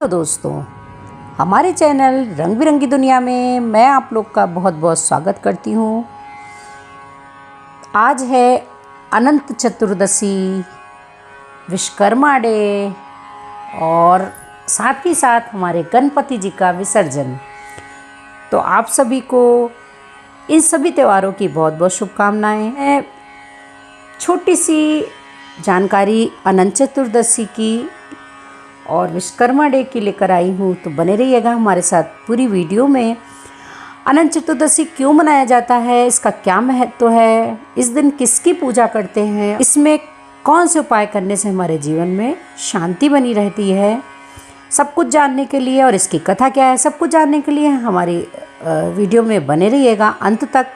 तो दोस्तों, हमारे चैनल रंग बिरंगी दुनिया में मैं आप लोग का बहुत बहुत स्वागत करती हूँ। आज है अनंत चतुर्दशी, विश्वकर्मा डे और साथ ही साथ हमारे गणपति जी का विसर्जन। तो आप सभी को इन सभी त्योहारों की बहुत बहुत शुभकामनाएं। मैं छोटी सी जानकारी अनंत चतुर्दशी की और विश्वकर्मा डे की लेकर आई हूँ, तो बने रहिएगा हमारे साथ पूरी वीडियो में। अनंत चतुर्दशी क्यों मनाया जाता है, इसका क्या महत्व है, इस दिन किसकी पूजा करते हैं, इसमें कौन से उपाय करने से हमारे जीवन में शांति बनी रहती है, सब कुछ जानने के लिए और इसकी कथा क्या है, सब कुछ जानने के लिए हमारी वीडियो में बने रहिएगा अंत तक,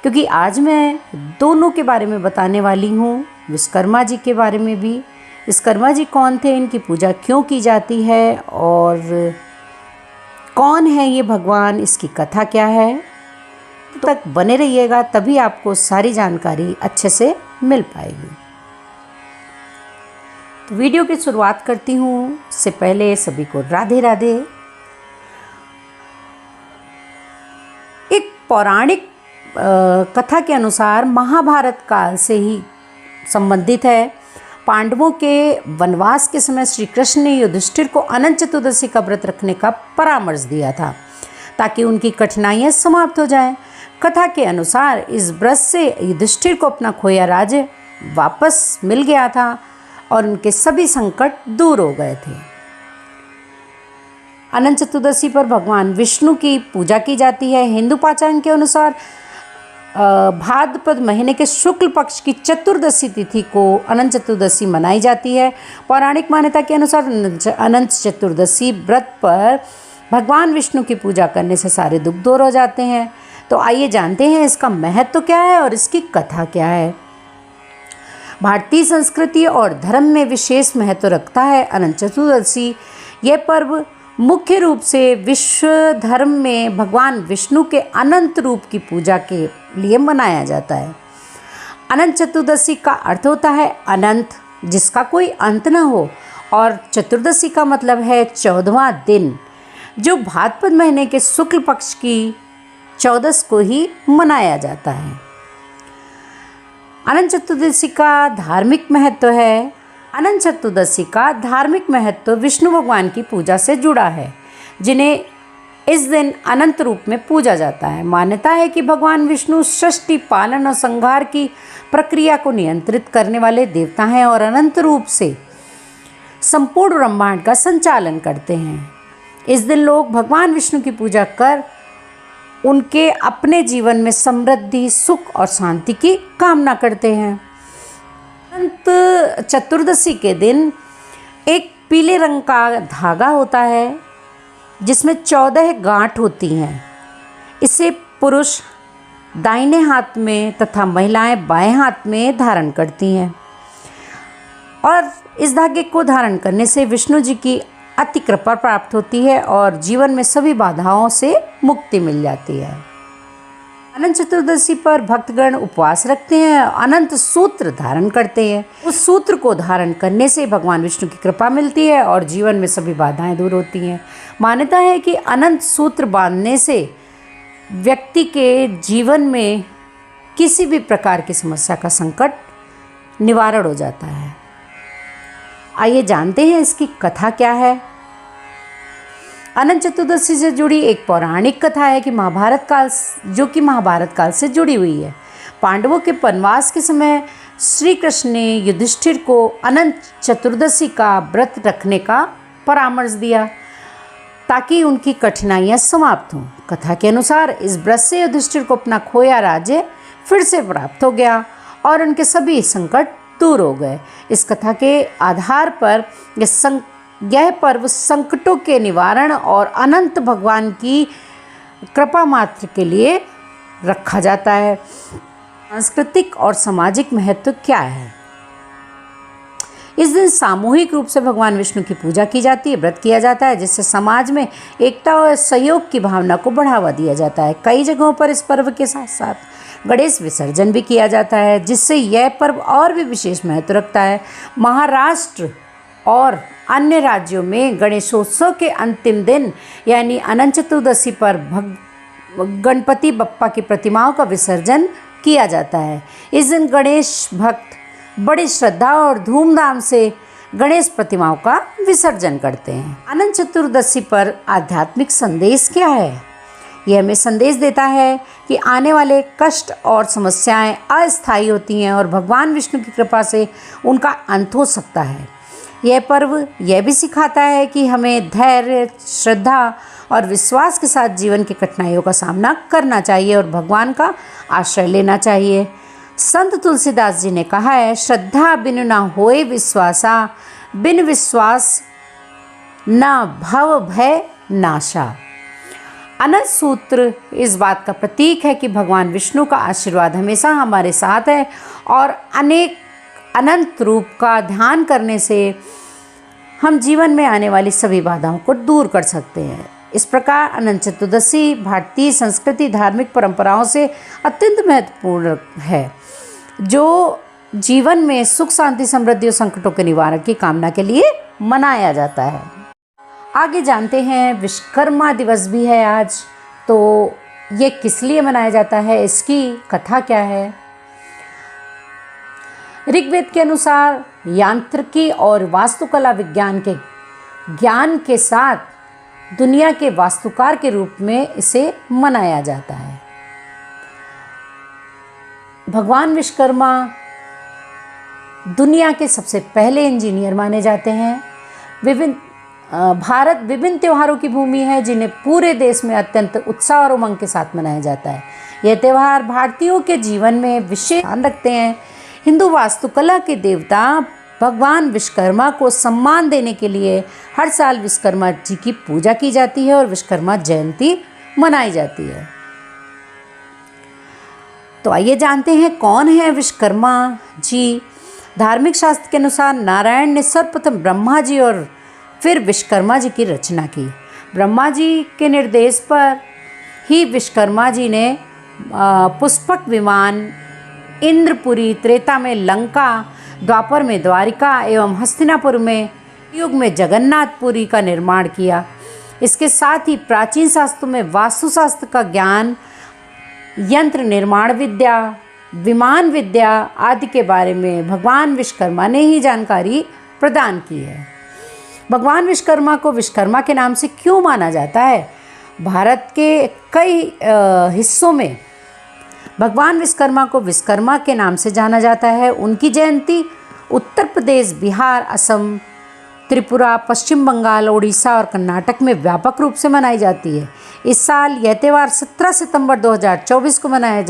क्योंकि आज मैं दोनों के बारे में बताने वाली हूँ। विश्वकर्मा जी के बारे में भी, विश्वकर्मा जी कौन थे, इनकी पूजा क्यों की जाती है और कौन है ये भगवान, इसकी कथा क्या है। तो तक बने रहिएगा, तभी आपको सारी जानकारी अच्छे से मिल पाएगी। तो वीडियो की शुरुआत करती हूँ। इससे पहले सभी को राधे राधे। एक पौराणिक कथा के अनुसार महाभारत काल से ही संबंधित है। पांडवों के वनवास के समय श्री कृष्ण ने युधिष्ठिर को अनंत चतुर्दशी का व्रत रखने का परामर्श दिया था, ताकि उनकी कठिनाइयां समाप्त हो जाएं। कथा के अनुसार इस व्रत से युधिष्ठिर को अपना खोया राज्य वापस मिल गया था और उनके सभी संकट दूर हो गए थे। अनंत चतुर्दशी पर भगवान विष्णु की पूजा की जाती है। हिंदू पाचांग के अनुसार भाद्रपद महीने के शुक्ल पक्ष की चतुर्दशी तिथि को अनंत चतुर्दशी मनाई जाती है। पौराणिक मान्यता के अनुसार अनंत चतुर्दशी व्रत पर भगवान विष्णु की पूजा करने से सारे दुख दूर हो जाते हैं। तो आइए जानते हैं इसका महत्व क्या है और इसकी कथा क्या है। भारतीय संस्कृति और धर्म में विशेष महत्व रखता है अनंत चतुर्दशी। यह पर्व मुख्य रूप से विश्व धर्म में भगवान विष्णु के अनंत रूप की पूजा के लिए मनाया जाता है। अनंत चतुर्दशी का अर्थ होता है अनंत, जिसका कोई अंत न हो, और चतुर्दशी का मतलब है 14वां दिन, जो भाद्रपद महीने के शुक्ल पक्ष की 14 को ही मनाया जाता है। अनंत चतुर्दशी का धार्मिक महत्व है। अनंत चतुर्दशी का धार्मिक महत्व विष्णु भगवान की पूजा से जुड़ा है, जिन्हें इस दिन अनंत रूप में पूजा जाता है। मान्यता है कि भगवान विष्णु सृष्टि, पालन और संहार की प्रक्रिया को नियंत्रित करने वाले देवता हैं और अनंत रूप से संपूर्ण ब्रह्मांड का संचालन करते हैं। इस दिन लोग भगवान विष्णु की पूजा कर उनके अपने जीवन में समृद्धि, सुख और शांति की कामना करते हैं। अनंत चतुर्दशी के दिन एक पीले रंग का धागा होता है, जिसमें 14 गांठ होती हैं। इसे पुरुष दाहिने हाथ में तथा महिलाएं बाएं हाथ में धारण करती हैं, और इस धागे को धारण करने से विष्णु जी की अति कृपा प्राप्त होती है और जीवन में सभी बाधाओं से मुक्ति मिल जाती है। अनंत चतुर्दशी पर भक्तगण उपवास रखते हैं, अनंत सूत्र धारण करते हैं। उस सूत्र को धारण करने से भगवान विष्णु की कृपा मिलती है और जीवन में सभी बाधाएं दूर होती हैं। मान्यता है कि अनंत सूत्र बांधने से व्यक्ति के जीवन में किसी भी प्रकार की समस्या का संकट निवारण हो जाता है। आइए जानते हैं इसकी कथा क्या है। अनंत चतुर्दशी से जुड़ी एक पौराणिक कथा है कि महाभारत काल से जुड़ी हुई है। पांडवों के वनवास के समय श्री कृष्ण ने युधिष्ठिर को अनंत चतुर्दशी का व्रत रखने का परामर्श दिया, ताकि उनकी कठिनाइयां समाप्त हों। कथा के अनुसार इस व्रत से युधिष्ठिर को अपना खोया राज्य फिर से प्राप्त हो गया और उनके सभी संकट दूर हो गए। इस कथा के आधार पर यह पर्व संकटों के निवारण और अनंत भगवान की कृपा मात्र के लिए रखा जाता है। सांस्कृतिक और सामाजिक महत्व क्या है? इस दिन सामूहिक रूप से भगवान विष्णु की पूजा की जाती है, व्रत किया जाता है, जिससे समाज में एकता और सहयोग की भावना को बढ़ावा दिया जाता है। कई जगहों पर इस पर्व के साथ साथ गणेश विसर्जन भी किया जाता है, जिससे यह पर्व और भी विशेष महत्व रखता है। महाराष्ट्र और अन्य राज्यों में गणेशोत्सव के अंतिम दिन यानी अनंत चतुर्दशी पर गणपति बप्पा की प्रतिमाओं का विसर्जन किया जाता है। इस दिन गणेश भक्त बड़ी श्रद्धा और धूमधाम से गणेश प्रतिमाओं का विसर्जन करते हैं। अनंत चतुर्दशी पर आध्यात्मिक संदेश क्या है? यह हमें संदेश देता है कि आने वाले कष्ट और समस्याएं अस्थायी होती हैं और भगवान विष्णु की कृपा से उनका अंत हो सकता है। यह पर्व यह भी सिखाता है कि हमें धैर्य, श्रद्धा और विश्वास के साथ जीवन की कठिनाइयों का सामना करना चाहिए और भगवान का आश्रय लेना चाहिए। संत तुलसीदास जी ने कहा है, श्रद्धा बिनु ना होए विश्वासा, बिन विश्वास ना भव भय नाशा। अनंत सूत्र इस बात का प्रतीक है कि भगवान विष्णु का आशीर्वाद हमेशा हमारे साथ है और अनंत रूप का ध्यान करने से हम जीवन में आने वाली सभी बाधाओं को दूर कर सकते हैं। इस प्रकार अनंत चतुर्दशी भारतीय संस्कृति धार्मिक परंपराओं से अत्यंत महत्वपूर्ण है, जो जीवन में सुख, शांति, समृद्धि और संकटों के निवारण की कामना के लिए मनाया जाता है। आगे जानते हैं, विश्वकर्मा दिवस भी है आज, तो ये किस लिए मनाया जाता है, इसकी कथा क्या है? ऋग्वेद के अनुसार यांत्रिकी और वास्तुकला विज्ञान के ज्ञान के साथ दुनिया के वास्तुकार के रूप में इसे मनाया जाता है। भगवान विश्वकर्मा दुनिया के सबसे पहले इंजीनियर माने जाते हैं। भारत विभिन्न त्योहारों की भूमि है जिन्हें पूरे देश में अत्यंत उत्साह और उमंग के साथ मनाया जाता है। यह त्यौहार भारतीयों के जीवन में विशेष स्थान रखते हैं। हिंदू वास्तुकला के देवता भगवान विश्वकर्मा को सम्मान देने के लिए हर साल विश्वकर्मा जी की पूजा की जाती है और विश्वकर्मा जयंती मनाई जाती है। तो आइए जानते हैं कौन है विश्वकर्मा जी। धार्मिक शास्त्र के अनुसार नारायण ने सर्वप्रथम ब्रह्मा जी और फिर विश्वकर्मा जी की रचना की। ब्रह्मा जी के निर्देश पर ही विश्वकर्मा जी ने पुष्पक विमान, इंद्रपुरी, त्रेता में लंका, द्वापर में द्वारिका एवं हस्तिनापुर में युग में जगन्नाथपुरी का निर्माण किया। इसके साथ ही प्राचीन शास्त्रों में वास्तुशास्त्र का ज्ञान, यंत्र निर्माण विद्या, विमान विद्या आदि के बारे में भगवान विश्वकर्मा ने ही जानकारी प्रदान की है। भगवान विश्वकर्मा को विश्वकर्मा के नाम से क्यों माना जाता है? भारत के कई हिस्सों में भगवान विश्वकर्मा को विश्वकर्मा के नाम से जाना जाता है। उनकी जयंती उत्तर प्रदेश, बिहार, असम, त्रिपुरा, पश्चिम बंगाल, उड़ीसा और कर्नाटक में व्यापक रूप से मनाई जाती है। इस साल यह त्यौहार 17 सितंबर 2024 को मनाया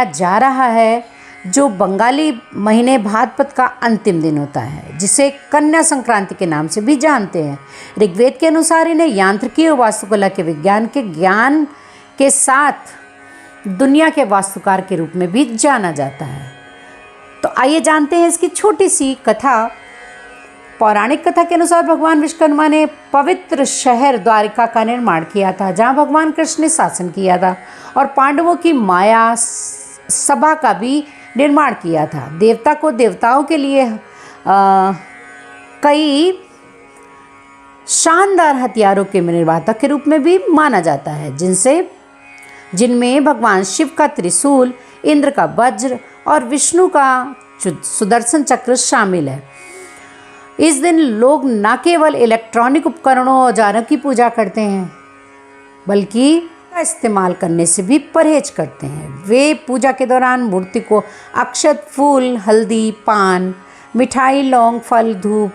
जा रहा है, जो बंगाली महीने भाद्रपद का अंतिम दिन होता है, जिसे कन्या संक्रांति के नाम से भी जानते हैं। ऋग्वेद के अनुसार इन्हें यांत्रिकी और वास्तुकला के विज्ञान के ज्ञान के साथ दुनिया के वास्तुकार के रूप में भी जाना जाता है। तो आइए जानते हैं इसकी छोटी सी कथा। पौराणिक कथा के अनुसार भगवान विश्वकर्मा ने पवित्र शहर द्वारिका का निर्माण किया था, जहाँ भगवान कृष्ण ने शासन किया था, और पांडवों की माया सभा का भी निर्माण किया था। देवता को देवताओं के लिए कई शानदार हथियारों के निर्माता के रूप में भी माना जाता है, जिनमें भगवान शिव का त्रिशूल, इंद्र का वज्र और विष्णु का सुदर्शन चक्र शामिल है। इस दिन लोग न केवल इलेक्ट्रॉनिक उपकरणों और औजारों की पूजा करते हैं, बल्कि का इस्तेमाल करने से भी परहेज करते हैं। वे पूजा के दौरान मूर्ति को अक्षत, फूल, हल्दी, पान, मिठाई, लौंग, फल, धूप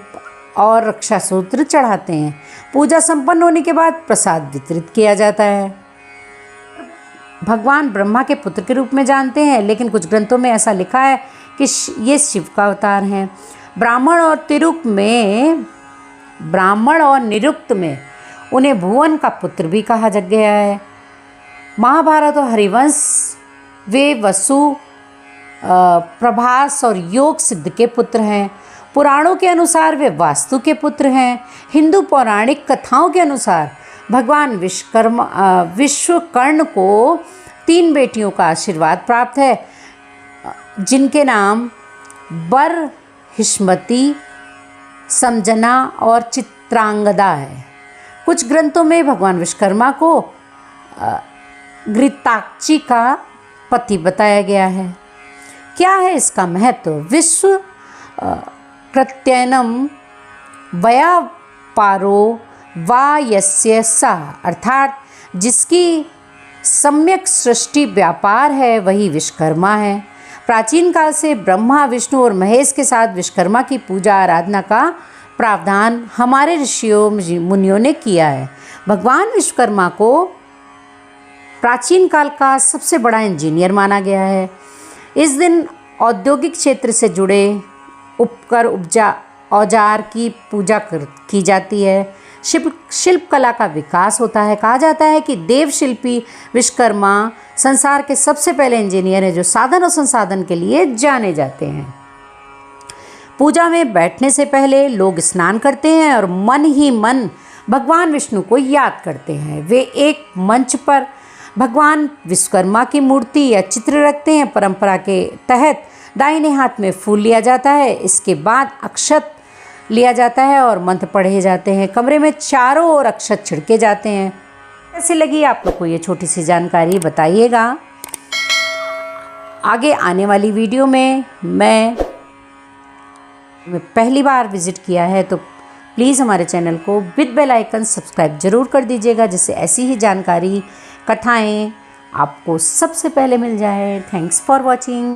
और रक्षा सूत्र चढ़ाते हैं। पूजा संपन्न होने के बाद प्रसाद वितरित किया जाता है। भगवान ब्रह्मा के पुत्र के रूप में जानते हैं, लेकिन कुछ ग्रंथों में ऐसा लिखा है कि ये शिव का अवतार हैं। ब्राह्मण और निरुक्त में उन्हें भुवन का पुत्र भी कहा गया है। महाभारत और हरिवंश वे वसु, प्रभास और योग सिद्ध के पुत्र हैं। पुराणों के अनुसार वे वास्तु के पुत्र हैं। हिंदू पौराणिक कथाओं के अनुसार भगवान विश्वकर्ण को 3 बेटियों का आशीर्वाद प्राप्त है, जिनके नाम बर, हिष्मती, समजना और चित्रांगदा है। कुछ ग्रंथों में भगवान विश्वकर्मा को घृताक्षी का पति बताया गया है। क्या है इसका महत्व? विश्व कृत्ययनम व्यापारो वा यस्य सः, अर्थात जिसकी सम्यक सृष्टि व्यापार है वही विश्वकर्मा है। प्राचीन काल से ब्रह्मा, विष्णु और महेश के साथ विश्वकर्मा की पूजा आराधना का प्रावधान हमारे ऋषियों मुनियों ने किया है। भगवान विश्वकर्मा को प्राचीन काल का सबसे बड़ा इंजीनियर माना गया है। इस दिन औद्योगिक क्षेत्र से जुड़े उपकर औजार की पूजा की जाती है। शिल्प कला का विकास होता है। कहा जाता है कि देव शिल्पी विश्वकर्मा संसार के सबसे पहले इंजीनियर हैं जो साधन और संसाधन के लिए जाने जाते हैं। पूजा में बैठने से पहले लोग स्नान करते हैं और मन ही मन भगवान विष्णु को याद करते हैं। वे एक मंच पर भगवान विश्वकर्मा की मूर्ति या चित्र रखते हैं। परंपरा के तहत दाहिने हाथ में फूल लिया जाता है। इसके बाद अक्षत लिया जाता है और मंत्र पढ़े जाते हैं। कमरे में चारों ओर अक्षत छिड़के जाते हैं। कैसी लगी आप लोग को ये छोटी सी जानकारी, बताइएगा। आगे आने वाली वीडियो में मैं पहली बार विज़िट किया है तो प्लीज़ हमारे चैनल को विद बेल आइकन सब्सक्राइब ज़रूर कर दीजिएगा, जिससे ऐसी ही जानकारी, कथाएँ आपको सबसे पहले मिल जाए। Thanks for watching.